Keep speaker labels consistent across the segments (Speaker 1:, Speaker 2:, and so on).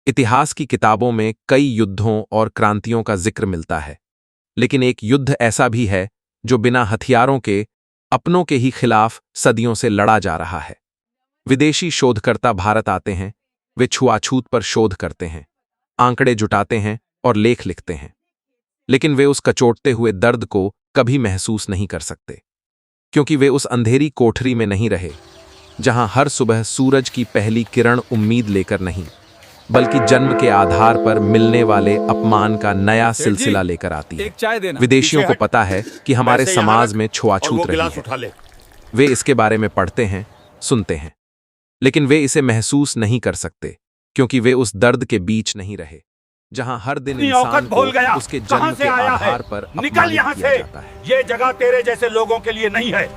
Speaker 1: इतिहास की किताबों में कई युद्धों और क्रांतियों का जिक्र मिलता है, लेकिन एक युद्ध ऐसा भी है जो बिना हथियारों के अपनों के ही खिलाफ सदियों से लड़ा जा रहा है। विदेशी शोधकर्ता भारत आते हैं, वे छुआछूत पर शोध करते हैं, आंकड़े जुटाते हैं और लेख लिखते हैं, लेकिन वे उस कचोटते हुए दर्द को कभी महसूस नहीं कर सकते, क्योंकि वे उस अंधेरी कोठरी में नहीं रहे जहां हर सुबह सूरज की पहली किरण उम्मीद लेकर नहीं, बल्कि जन्म के आधार पर मिलने वाले अपमान का नया सिलसिला लेकर आती है। विदेशियों को पता है कि हमारे समाज में छुआछूत रही है। वे इसके बारे में पढ़ते हैं, सुनते हैं, लेकिन वे इसे महसूस नहीं कर सकते, क्योंकि वे उस दर्द के बीच नहीं रहे जहां हर दिन इंसान को उसके जन्म के आधार पर अपमानित किया जाता है।
Speaker 2: ये जगह तेरे जैसे लोगों के लिए नहीं है।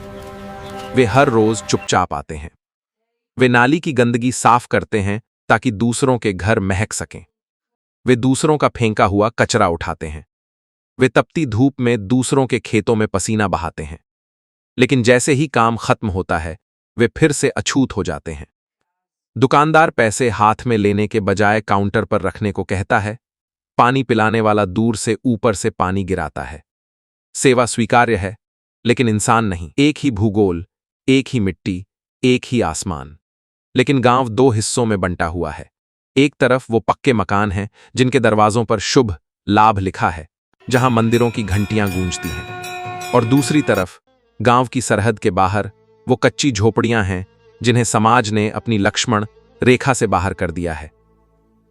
Speaker 1: वे हर रोज चुपचाप आते हैं। वे नाली की गंदगी साफ करते हैं ताकि दूसरों के घर महक सकें। वे दूसरों का फेंका हुआ कचरा उठाते हैं। वे तपती धूप में दूसरों के खेतों में पसीना बहाते हैं, लेकिन जैसे ही काम खत्म होता है वे फिर से अछूत हो जाते हैं। दुकानदार पैसे हाथ में लेने के बजाय काउंटर पर रखने को कहता है। पानी पिलाने वाला दूर से ऊपर से पानी गिराता है। सेवा स्वीकार्य है, लेकिन इंसान नहीं। एक ही भूगोल, एक ही मिट्टी, एक ही आसमान, लेकिन गांव दो हिस्सों में बंटा हुआ है। एक तरफ वो पक्के मकान हैं जिनके दरवाजों पर शुभ लाभ लिखा है, जहां मंदिरों की घंटियां गूंजती हैं, और दूसरी तरफ गांव की सरहद के बाहर वो कच्ची झोपड़ियां हैं जिन्हें समाज ने अपनी लक्ष्मण रेखा से बाहर कर दिया है।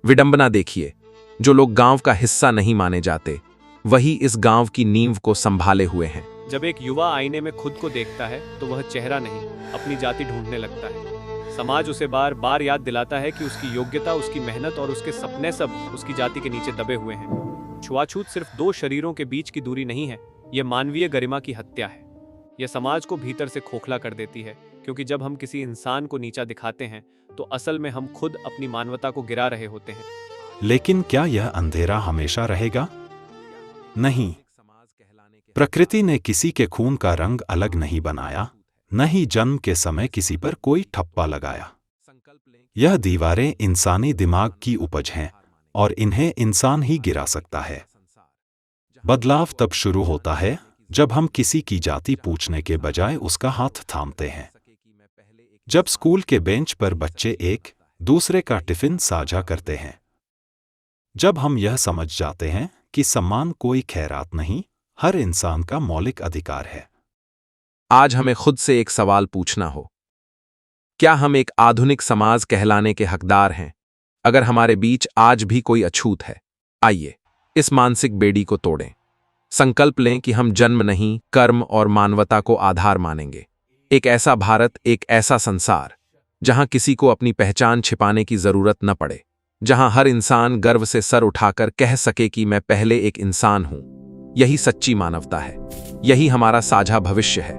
Speaker 1: विडंबना देखिए, जो लोग गांव का हिस्सा नहीं माने जाते वही इस गांव की नींव को संभाले हुए हैं।
Speaker 3: जब एक युवा आईने में खुद को देखता है तो वह चेहरा नहीं, अपनी जाति ढूंढने लगता है। समाज उसे बार बार याद दिलाता है कि उसकी योग्यता, उसकी मेहनत और उसके सपने सब उसकी जाति के नीचे दबे हुए हैं। छुआछूत सिर्फ दो शरीरों के बीच की दूरी नहीं है, यह मानवीय गरिमा की हत्या है। यह समाज को भीतर से खोखला कर देती है, क्योंकि जब हम किसी इंसान को नीचा दिखाते हैं तो असल में हम खुद अपनी मानवता को गिरा रहे होते हैं।
Speaker 4: लेकिन क्या यह अंधेरा हमेशा रहेगा? नहीं। प्रकृति ने किसी के खून का रंग अलग नहीं बनाया, न ही जन्म के समय किसी पर कोई ठप्पा लगाया। यह दीवारें इंसानी दिमाग की उपज हैं और इन्हें इंसान ही गिरा सकता है। बदलाव तब शुरू होता है जब हम किसी की जाति पूछने के बजाय उसका हाथ थामते हैं। जब स्कूल के बेंच पर बच्चे एक दूसरे का टिफिन साझा करते हैं। जब हम यह समझ जाते हैं कि सम्मान कोई खैरात नहीं, हर इंसान का मौलिक अधिकार है।
Speaker 1: आज हमें खुद से एक सवाल पूछना हो, क्या हम एक आधुनिक समाज कहलाने के हकदार हैं? अगर हमारे बीच आज भी कोई अछूत है, आइए इस मानसिक बेड़ी को तोड़ें। संकल्प लें कि हम जन्म नहीं, कर्म और मानवता को आधार मानेंगे। एक ऐसा भारत, एक ऐसा संसार जहां किसी को अपनी पहचान छिपाने की जरूरत न पड़े, जहां हर इंसान गर्व से सर उठाकर कह सके कि मैं पहले एक इंसान हूं। यही सच्ची मानवता है, यही हमारा साझा भविष्य है।